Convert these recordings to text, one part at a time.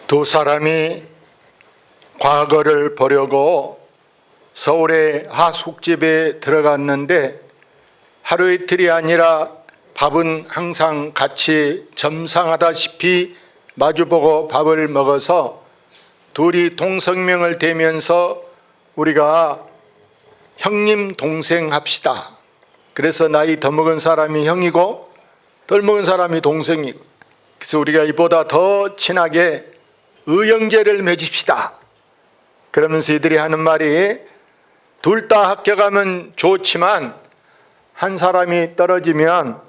두 사람이 과거를 보려고 서울의 하숙집에 들어갔는데 하루 이틀이 아니라 밥은 항상 같이 점상하다시피 마주보고 밥을 먹어서 둘이 동성명을 대면서 우리가 형님 동생 합시다. 그래서 나이 더 먹은 사람이 형이고 덜 먹은 사람이 동생이고, 그래서 우리가 이보다 더 친하게 의형제를 맺읍시다. 그러면서 이들이 하는 말이, 둘 다 합격하면 좋지만 한 사람이 떨어지면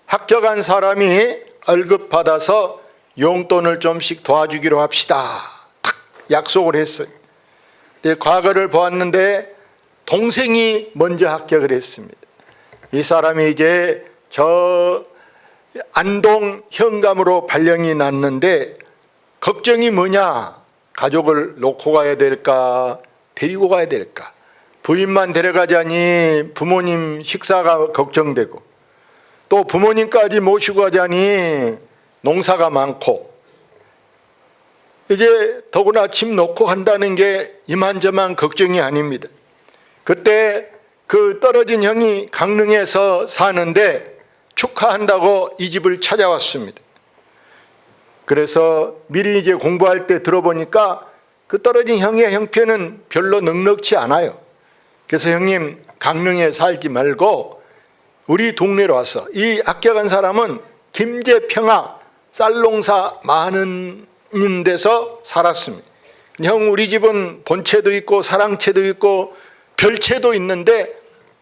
합격한 사람이 월급 받아서 용돈을 좀씩 도와주기로 합시다. 딱 약속을 했어요. 근데 과거를 보았는데 동생이 먼저 합격을 했습니다. 이 사람이 이제 저 안동 현감으로 발령이 났는데 걱정이 뭐냐? 가족을 놓고 가야 될까? 데리고 가야 될까? 부인만 데려가자니 부모님 식사가 걱정되고, 또 부모님까지 모시고 가자니 농사가 많고, 이제 더구나 집 놓고 간다는 게 이만저만 걱정이 아닙니다. 그때 그 떨어진 형이 강릉에서 사는데 축하한다고 이 집을 찾아왔습니다. 그래서 미리 이제 공부할 때 들어보니까 그 떨어진 형의 형편은 별로 넉넉지 않아요. 그래서 형님, 강릉에 살지 말고 우리 동네로 와서, 이 합격한 사람은 김제평화 쌀농사 많은 데서 살았습니다. 형, 우리 집은 본채도 있고 사랑채도 있고 별채도 있는데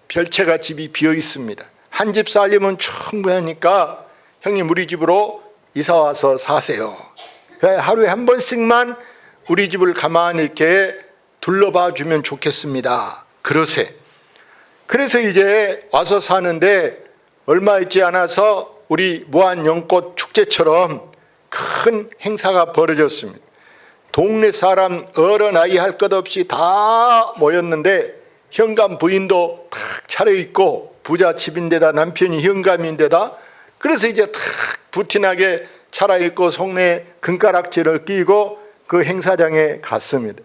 별채가 집이 비어 있습니다. 한 집 살림은 충분하니까 형님 우리 집으로 이사 와서 사세요. 하루에 한 번씩만 우리 집을 가만히 이렇게 둘러봐 주면 좋겠습니다. 그러세. 그래서 이제 와서 사는데 얼마 있지 않아서 우리 무한연꽃 축제처럼 큰 행사가 벌어졌습니다. 동네 사람 어른 아이 할 것 없이 다 모였는데 현감 부인도 탁 차려입고, 부잣집인데다 남편이 현감인데다, 그래서 이제 탁 부티나게 차려입고 속내에 금가락지를 끼고 그 행사장에 갔습니다.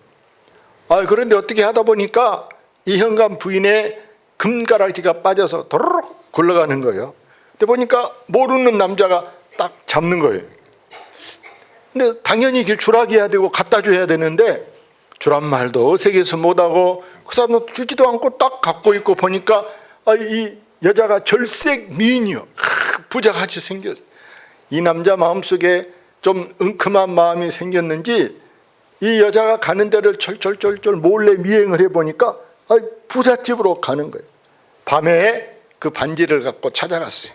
그런데 어떻게 하다 보니까 이 현감 부인의 금가락지가 빠져서 도로록 굴러가는 거예요. 근데 보니까 모르는 남자가 딱 잡는 거예요. 근데 당연히 주라기 해야 되고 갖다 줘야 되는데 주란 말도 어색해서 못하고, 그 사람은 주지도 않고 딱 갖고 있고 보니까 이 여자가 절색 미인이요. 부자같이 생겼어요. 이 남자 마음속에 좀 은큼한 마음이 생겼는지 이 여자가 가는 데를 철철철철 몰래 미행을 해보니까 부잣집으로 가는 거예요. 밤에 그 반지를 갖고 찾아갔어요.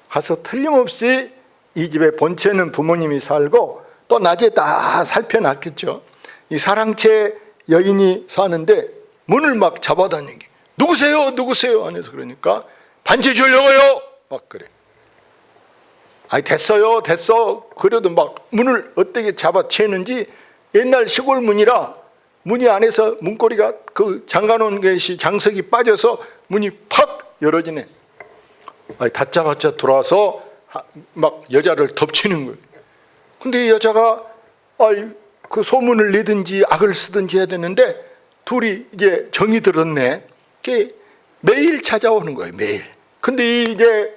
가서 틀림없이 이 집에 본체는 부모님이 살고 또 낮에 다 살펴놨겠죠. 이 사랑채 여인이 사는데 문을 막 잡아다니게, 누구세요? 누구세요? 안에서 그러니까 반지 주려고요. 막 그래. 됐어요, 됐어. 그래도 막 문을 어떻게 잡아채는지, 옛날 시골 문이라 문이 안에서 문고리가 그 잠가놓은 것이 장석이 빠져서 문이 팍 열어지네. 다짜고짜 들어와서 막 여자를 덮치는 거예요. 근데 이 여자가 그 소문을 내든지 악을 쓰든지 해야 되는데 둘이 이제 정이 들었네. 매일 찾아오는 거예요, 매일. 근데 이제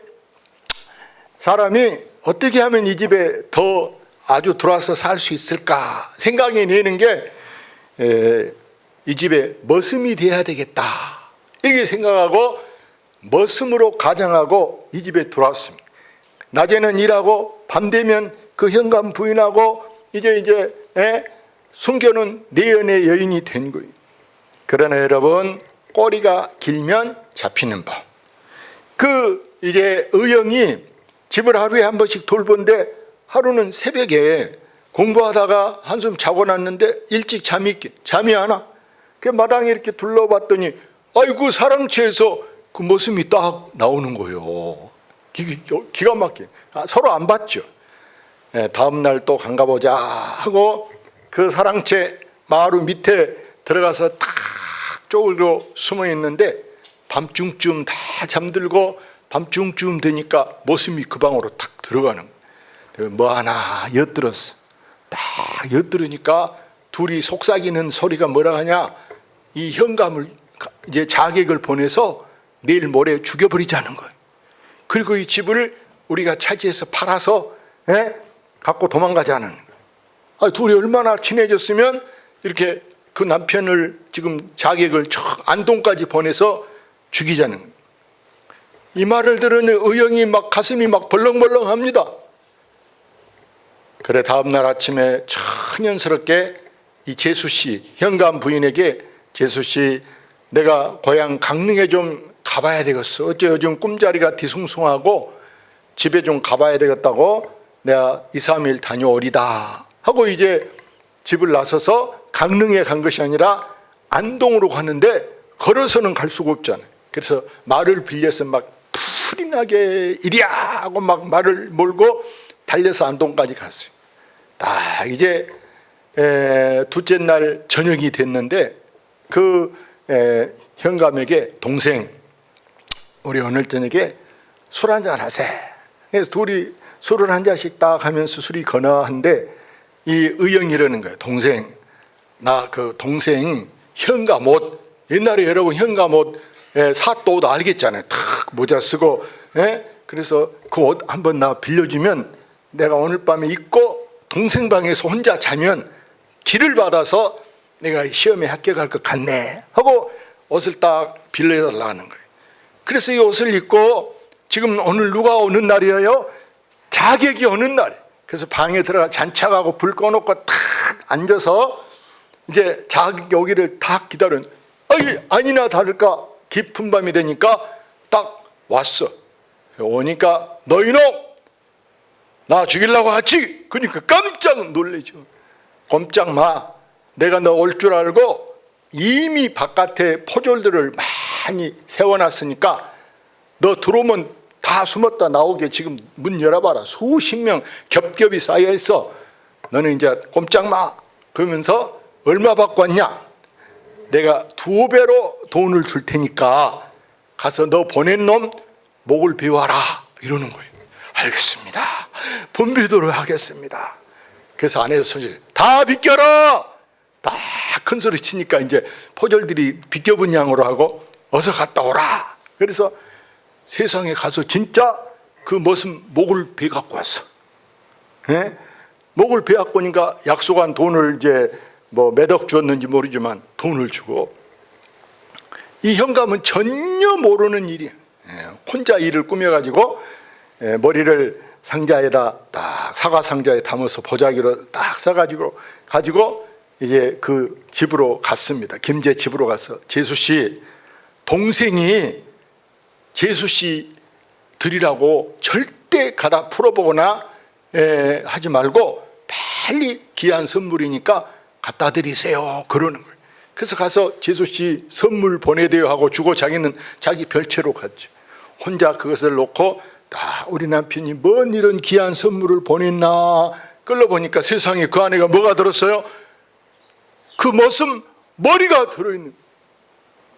사람이 어떻게 하면 이 집에 더 아주 들어와서 살 수 있을까 생각해 내는 게, 이 집에 머슴이 돼야 되겠다 이렇게 생각하고 머슴으로 가장하고 이 집에 들어왔습니다. 낮에는 일하고 밤 되면 그 현감 부인하고 이제 숨겨놓은 내연의 여인이 된 거예요. 그러나 여러분, 꼬리가 길면 잡히는 법. 이제 의형이 집을 하루에 한 번씩 돌본데 하루는 새벽에 공부하다가 한숨 자고 났는데 일찍 잠이 안 와. 그 마당에 이렇게 둘러봤더니 사랑채에서 그 모습이 딱 나오는 거예요. 기가 막히게. 서로 안 봤죠. 다음 날 또 간가보자 하고 그 사랑채 마루 밑에 들어가서 딱 쪼그려 숨어 있는데 밤중쯤 다 잠들고 밤중쯤 되니까 모습이 그 방으로 탁 들어가는 거예요. 뭐 하나 엿들었어. 딱 엿들으니까 둘이 속삭이는 소리가 뭐라 하냐, 이 현감을 이제 자객을 보내서 내일 모레 죽여버리자는 거예요. 그리고 이 집을 우리가 차지해서 팔아서 갖고 도망가자는 거예요. 둘이 얼마나 친해졌으면 이렇게 그 남편을 지금 자객을 저 안동까지 보내서 죽이자는 거예요. 이 말을 들으니 의영이 막 가슴이 막 벌렁벌렁합니다. 그래 다음날 아침에 천연스럽게 이 재수씨, 현감 부인에게 재수씨, 내가 고향 강릉에 좀 가봐야 되겠어. 어째 요즘 꿈자리가 뒤숭숭하고 집에 좀 가봐야 되겠다고 내가 2, 3일 다녀오리다 하고 이제 집을 나서서 강릉에 간 것이 아니라 안동으로 가는데 걸어서는 갈 수가 없잖아요. 그래서 말을 빌려서 막 풀이 나게 이리야 하고 막 말을 몰고 달려서 안동까지 갔어요. 이제 둘째 날 저녁이 됐는데 그 현감에게 동생 우리 오늘 저녁에 술 한잔 하세. 그래서 둘이 술을 한 잔씩 딱 하면서 술이 건화한데 이 의영이라는 거예요. 동생, 나 그 동생 현감 옷, 옛날에 여러분 현감 옷 사또 옷 알겠잖아요. 탁 모자 쓰고 그래서 그 옷 한번 나 빌려주면 내가 오늘 밤에 입고 동생 방에서 혼자 자면 기를 받아서 내가 시험에 합격할 것 같네 하고 옷을 딱 빌려달라는 거예요. 그래서 이 옷을 입고 지금 오늘 누가 오는 날이에요? 자객이 오는 날이에요. 그래서 방에 들어가 잔착하고 불 꺼놓고 탁 앉아서 이제 자객이 오기를 딱 기다린. 아니나 다를까 깊은 밤이 되니까 딱 왔어. 오니까 너 이놈 나 죽이려고 하지? 그러니까 깜짝 놀래죠. 꼼짝 마. 내가 너 올 줄 알고 이미 바깥에 포졸들을 많이 세워놨으니까 너 들어오면 다 숨었다 나오게 지금 문 열어봐라. 수십 명 겹겹이 쌓여있어. 너는 이제 꼼짝 마. 그러면서 얼마 받고 왔냐? 내가 2배로 돈을 줄 테니까 가서 너 보낸 놈 목을 베어라 이러는 거예요. 알겠습니다. 분비도록 하겠습니다. 그래서 안에서 소리 다 비껴라. 다 큰 소리 치니까 이제 포졸들이 비껴본 양으로 하고 어서 갔다 오라. 그래서 세상에 가서 진짜 그 무슨 목을 베 갖고 왔어. 목을 베 갖고 오니까 약속한 돈을 이제 뭐 몇 억 주었는지 모르지만 돈을 주고 이 현감은 전혀 모르는 일이야. 혼자 일을 꾸며가지고 머리를 상자에다 딱 사과 상자에 담아서 보자기로 딱 싸가지고 이제 그 집으로 갔습니다. 김제 집으로 가서 재수씨 동생이 재수씨 드리라고 절대 가다 풀어보거나 하지 말고 빨리 귀한 선물이니까 갖다 드리세요 그러는 거예요. 그래서 가서 재수씨 선물 보내대요 하고 주고 자기는 자기 별채로 갔죠. 혼자 그것을 놓고 우리 남편이 뭔 이런 귀한 선물을 보냈나 끌어보니까 세상에 그 안에가 뭐가 들었어요? 그 무슨 머리가 들어있는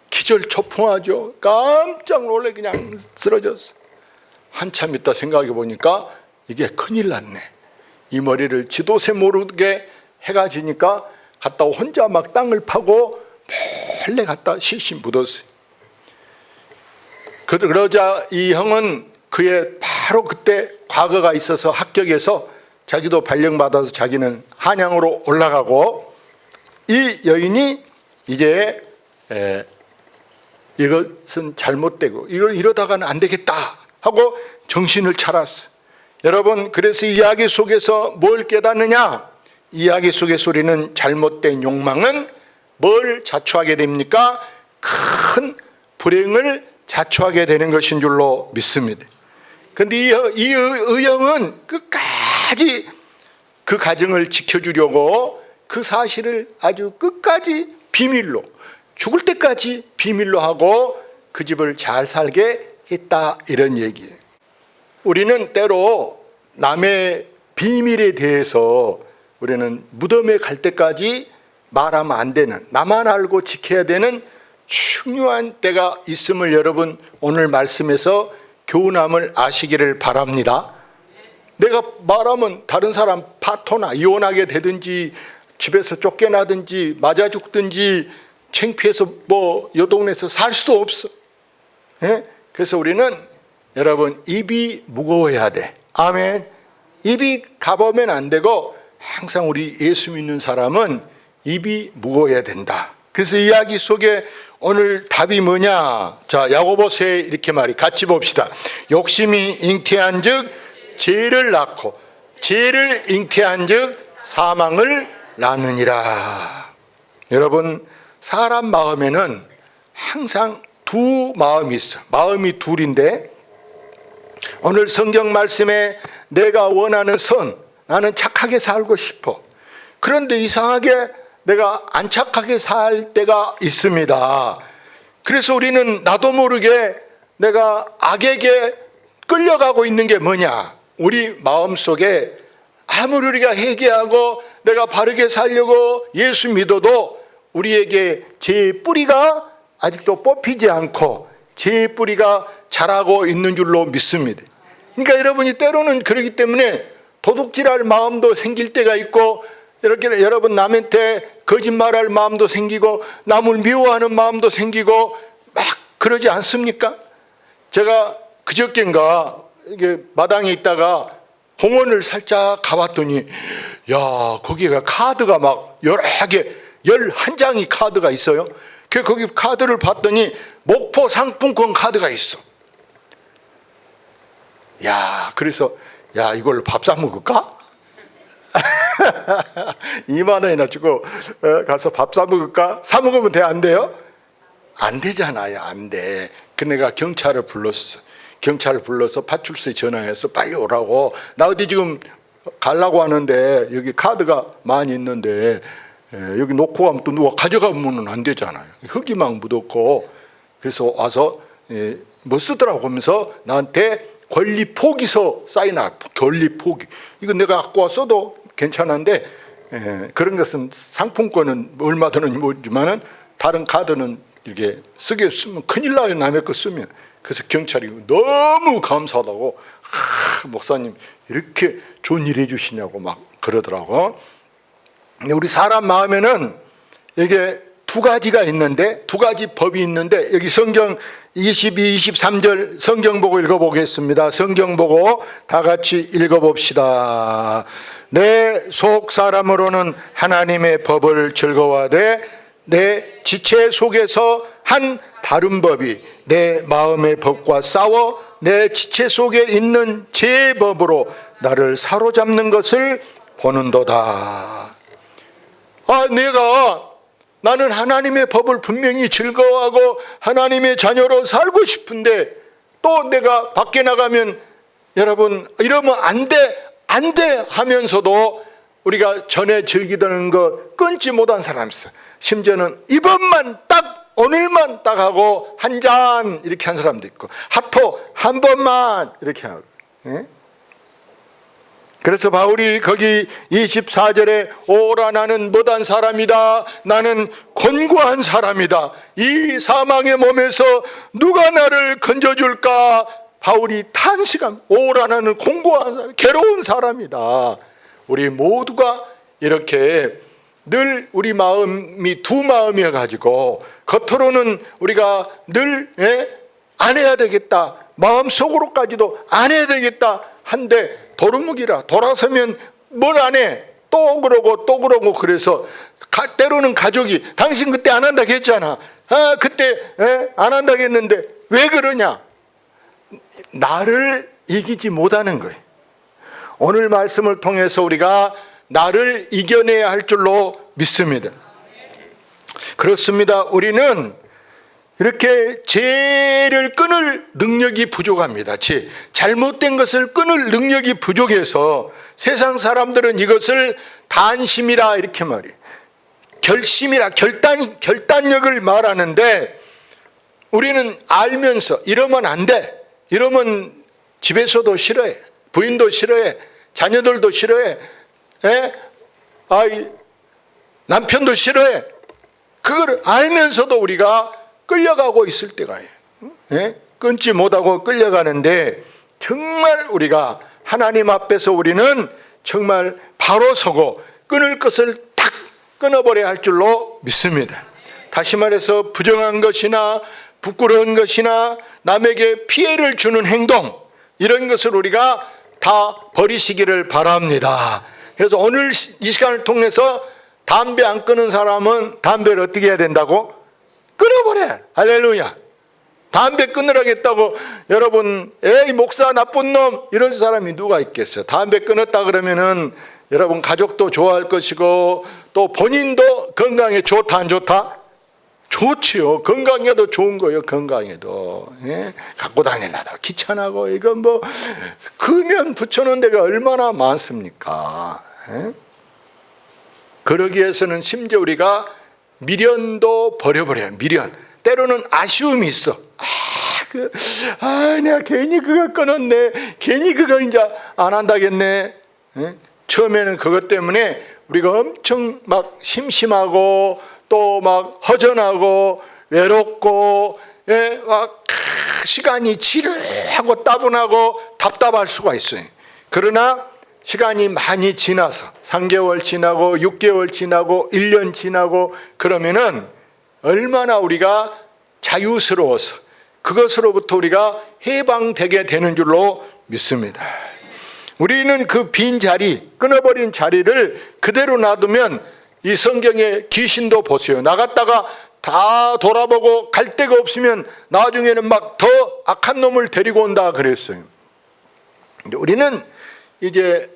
기절초풍하죠. 깜짝 놀래 그냥 쓰러졌어. 한참 있다 생각해 보니까 이게 큰일 났네. 이 머리를 지도새 모르게 해가 지니까 갔다 혼자 막 땅을 파고 몰래 갔다 실실 묻었어요. 그러자 이 형은 그의 바로 그때 과거가 있어서 합격해서 자기도 발령받아서 자기는 한양으로 올라가고 이 여인이 이제 이것은 잘못되고 이걸 이러다가는 안 되겠다 하고 정신을 차렸어. 여러분 그래서 이야기 속에서 뭘 깨닫느냐? 이야기 속에서 우리는 잘못된 욕망은 뭘 자초하게 됩니까? 큰 불행을 자초하게 되는 것인 줄로 믿습니다. 그런데 이 의형은 끝까지 그 가정을 지켜주려고 그 사실을 아주 끝까지 비밀로 죽을 때까지 비밀로 하고 그 집을 잘 살게 했다 이런 얘기예요. 우리는 때로 남의 비밀에 대해서 우리는 무덤에 갈 때까지 말하면 안 되는 나만 알고 지켜야 되는 중요한 때가 있음을 여러분 오늘 말씀에서 교훈함을 아시기를 바랍니다. 내가 말하면 다른 사람 파토나 이혼하게 되든지 집에서 쫓겨나든지 맞아 죽든지 창피해서 뭐 요 동네에서 살 수도 없어. 예? 그래서 우리는 여러분 입이 무거워야 돼. 아멘. 입이 가보면 안 되고 항상 우리 예수 믿는 사람은 입이 무거워야 된다. 그래서 이야기 속에 오늘 답이 뭐냐? 자, 야고보서에 이렇게 말이 같이 봅시다. 욕심이 잉태한즉 죄를 낳고 죄를 잉태한즉 사망을 낳느니라. 여러분, 사람 마음에는 항상 두 마음이 있어. 마음이 둘인데 오늘 성경 말씀에 내가 원하는 선, 나는 착하게 살고 싶어. 그런데 이상하게 내가 안 착하게 살 때가 있습니다. 그래서 우리는 나도 모르게 내가 악에게 끌려가고 있는 게 뭐냐? 우리 마음속에 아무리 우리가 회개하고 내가 바르게 살려고 예수 믿어도 우리에게 죄의 뿌리가 아직도 뽑히지 않고 죄의 뿌리가 자라고 있는 줄로 믿습니다. 그러니까 여러분이 때로는 그러기 때문에 도둑질할 마음도 생길 때가 있고, 이렇게 여러분 남한테 거짓말할 마음도 생기고 남을 미워하는 마음도 생기고 막 그러지 않습니까? 제가 그저께인가 이게 마당에 있다가 공원을 살짝 가봤더니 야, 거기가 카드가 막 여러 개 11장이 카드가 있어요. 거기 카드를 봤더니 목포 상품권 카드가 있어. 야, 그래서 야, 이걸 밥 사 먹을까? 2만 원이나 주고 가서 밥 사 먹을까? 사 먹으면 돼, 안 돼요? 안 되잖아요, 안 돼. 그 내가 경찰을 불렀어. 경찰을 불러서 파출소에 전화해서 빨리 오라고. 나 어디 지금 가려고 하는데 여기 카드가 많이 있는데 여기 놓고 가면 또 누가 가져가면 안 되잖아요. 흙이 막 묻었고. 그래서 와서 뭐 쓰더라고 하면서 나한테 권리 포기서 사인할, 권리 포기. 이거 내가 갖고 왔어도 괜찮은데 그런 것은 상품권은 얼마 드는지 모르지만은 다른 카드는 이렇게 쓰게 쓰면 큰일 나요, 남의 거 쓰면. 그래서 경찰이 너무 감사하다고, 목사님 이렇게 좋은 일 해주시냐고 막 그러더라고. 근데 우리 사람 마음에는 이게 두 가지가 있는데, 두 가지 법이 있는데, 여기 성경 22, 23절 성경 보고 읽어보겠습니다. 성경 보고 다 같이 읽어봅시다. 내 속 사람으로는 하나님의 법을 즐거워하되 내 지체 속에서 한 다른 법이 내 마음의 법과 싸워 내 지체 속에 있는 제 법으로 나를 사로잡는 것을 보는도다. 나는 하나님의 법을 분명히 즐거워하고 하나님의 자녀로 살고 싶은데 또 내가 밖에 나가면 여러분 이러면 안 돼 하면서도 우리가 전에 즐기던 거 끊지 못한 사람이 있어. 심지어는 이번만 딱 오늘만 딱 하고 한 잔 이렇게 한 사람도 있고 하토 한 번만 이렇게 하고. 예? 그래서 바울이 거기 24절에 오라 나는 못한 사람이다. 나는 곤고한 사람이다. 이 사망의 몸에서 누가 나를 건져줄까? 바울이 탄식한 오라 나는 곤고한 사람, 괴로운 사람이다. 우리 모두가 이렇게 늘 우리 마음이 두 마음이어 가지고 겉으로는 우리가 늘 안 해야 되겠다, 마음속으로까지도 안 해야 되겠다 한데 도루묵이라 돌아서면 뭘 안 해, 또 그러고 그래서 때로는 가족이 당신 그때 안 한다고 했잖아, 그때 안 한다고 했는데 왜 그러냐? 나를 이기지 못하는 거예요. 오늘 말씀을 통해서 우리가 나를 이겨내야 할 줄로 믿습니다. 그렇습니다. 우리는 이렇게 죄를 끊을 능력이 부족합니다. 잘못된 것을 끊을 능력이 부족해서 세상 사람들은 이것을 단심이라 이렇게 말해요. 결심이라, 결단력을 말하는데 우리는 알면서 이러면 안 돼, 이러면 집에서도 싫어해, 부인도 싫어해, 자녀들도 싫어해, 남편도 싫어해. 그걸 알면서도 우리가 끌려가고 있을 때가 끊지 못하고 끌려가는데 정말 우리가 하나님 앞에서 우리는 정말 바로 서고 끊을 것을 탁 끊어버려야 할 줄로 믿습니다. 다시 말해서 부정한 것이나 부끄러운 것이나 남에게 피해를 주는 행동, 이런 것을 우리가 다 버리시기를 바랍니다. 그래서 오늘 이 시간을 통해서 담배 안 끊은 사람은 담배를 어떻게 해야 된다고? 끊어버려. 할렐루야. 담배 끊으라겠다고 여러분, 에이 목사 나쁜 놈, 이런 사람이 누가 있겠어요? 담배 끊었다 그러면은 여러분 가족도 좋아할 것이고 또 본인도 건강에 좋다 안 좋다? 좋지요. 건강에도 좋은 거예요. 건강에도. 예? 갖고 다니려다 귀찮아고 이건 뭐 금연 붙여놓은 데가 얼마나 많습니까? 예? 그러기 위해서는 심지어 우리가 미련도 버려버려요. 미련. 때로는 아쉬움이 있어. 내가 괜히 그거 끊었네. 괜히 그거 이제 안 한다겠네. 예? 처음에는 그것 때문에 우리가 엄청 막 심심하고 또 막 허전하고 외롭고, 예? 막 시간이 지루하고 따분하고 답답할 수가 있어요. 그러나 시간이 많이 지나서 3개월 지나고 6개월 지나고 1년 지나고 그러면은 얼마나 우리가 자유스러워서 그것으로부터 우리가 해방되게 되는 줄로 믿습니다. 우리는 그 빈 자리, 끊어버린 자리를 그대로 놔두면 이 성경에 귀신도 보세요. 나갔다가 다 돌아보고 갈 데가 없으면 나중에는 막 더 악한 놈을 데리고 온다 그랬어요. 우리는 이제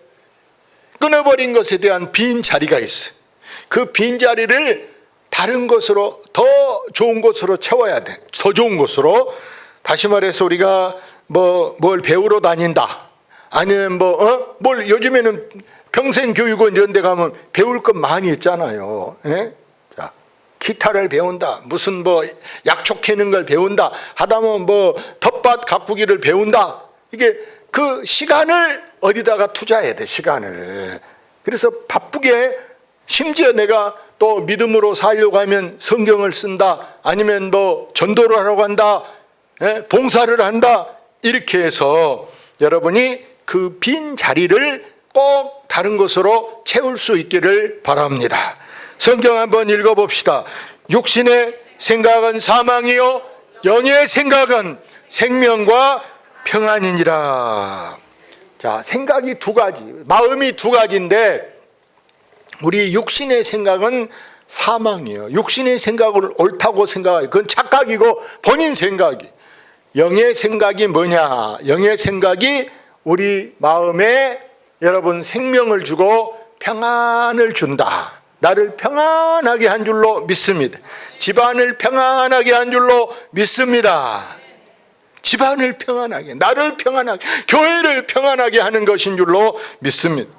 끊어버린 것에 대한 빈 자리가 있어요. 그 빈 자리를 다른 것으로, 더 좋은 것으로 채워야 돼. 더 좋은 것으로. 다시 말해서 우리가 뭘 배우러 다닌다, 아니면 뭘 요즘에는 평생교육원 이런 데 가면 배울 것 많이 있잖아요. 예? 자, 기타를 배운다, 무슨 약초 캐는 걸 배운다, 하다면 텃밭 가꾸기를 배운다. 이게 그 시간을 어디다가 투자해야 돼, 시간을. 그래서 바쁘게, 심지어 내가 또 믿음으로 살려고 하면 성경을 쓴다, 아니면 전도를 하려고 한다, 예? 봉사를 한다, 이렇게 해서 여러분이 그 빈 자리를 꼭 다른 것으로 채울 수 있기를 바랍니다. 성경 한번 읽어봅시다. 육신의 생각은 사망이요 영의 생각은 생명과 평안이니라. 자, 생각이 두 가지, 마음이 두 가지인데 우리 육신의 생각은 사망이에요. 육신의 생각을 옳다고 생각해요. 그건 착각이고 본인 생각이. 영의 생각이 뭐냐? 영의 생각이 우리 마음에 여러분 생명을 주고 평안을 준다. 나를 평안하게 한 줄로 믿습니다. 집안을 평안하게 한 줄로 믿습니다. 집안을 평안하게, 나를 평안하게, 교회를 평안하게 하는 것인 줄로 믿습니다.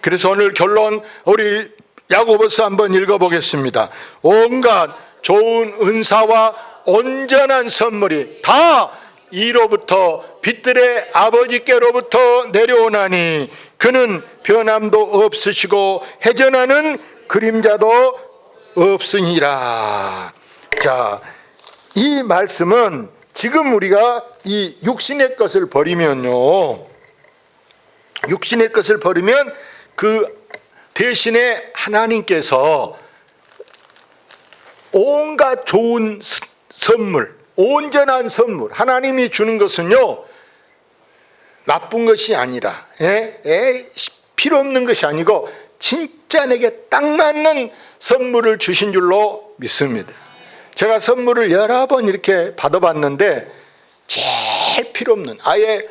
그래서 오늘 결론, 우리 야고보서 한번 읽어보겠습니다. 온갖 좋은 은사와 온전한 선물이 다 이로부터 빛들의 아버지께로부터 내려오나니 그는 변함도 없으시고 해전하는 그림자도 없으니라. 자, 이 말씀은 지금 우리가 이 육신의 것을 버리면요, 육신의 것을 버리면 그 대신에 하나님께서 온갖 좋은 선물, 온전한 선물, 하나님이 주는 것은요 나쁜 것이 아니라 필요 없는 것이 아니고 진짜 내게 딱 맞는 선물을 주신 줄로 믿습니다. 제가 선물을 여러 번 이렇게 받아봤는데 제일 필요 없는, 아예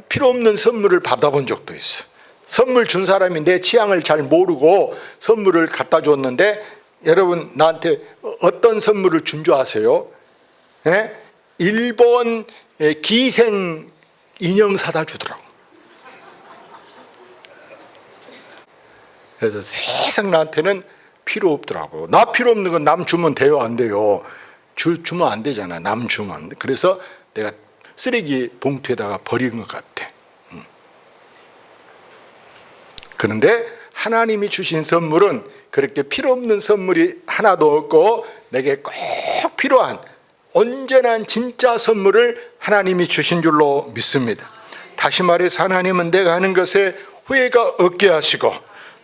필요 없는 선물을 받아본 적도 있어. 선물 준 사람이 내 취향을 잘 모르고 선물을 갖다 줬는데, 여러분 나한테 어떤 선물을 준 줄 아세요? 일본 기생 인형 사다 주더라고. 그래서 세상 나한테는 필요 없더라고. 나 필요 없는 건 남 주면 돼요, 안 돼요? 주면 안 되잖아, 남 주면. 그래서 내가 쓰레기 봉투에다가 버린 것 같아. 그런데 하나님이 주신 선물은 그렇게 필요 없는 선물이 하나도 없고 내게 꼭 필요한 온전한 진짜 선물을 하나님이 주신 줄로 믿습니다. 다시 말해서 하나님은 내가 하는 것에 후회가 없게 하시고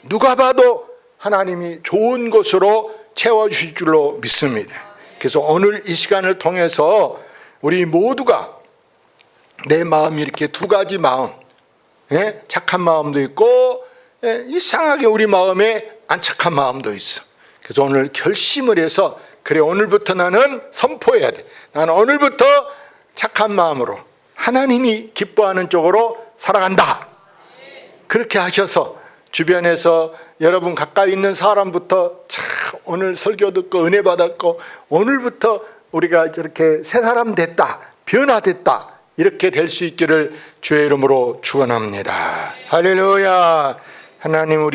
누가 봐도 하나님이 좋은 것으로 채워주실 줄로 믿습니다. 그래서 오늘 이 시간을 통해서 우리 모두가 내 마음이 이렇게 두 가지 마음, 착한 마음도 있고 이상하게 우리 마음에 안 착한 마음도 있어. 그래서 오늘 결심을 해서 그래, 오늘부터 나는 선포해야 돼. 나는 오늘부터 착한 마음으로 하나님이 기뻐하는 쪽으로 살아간다. 그렇게 하셔서 주변에서 여러분 가까이 있는 사람부터 참 오늘 설교 듣고 은혜 받았고 오늘부터 우리가 저렇게 새 사람 됐다, 변화됐다, 이렇게 될 수 있기를 주의 이름으로 축원합니다. 할렐루야. 하나님, 우리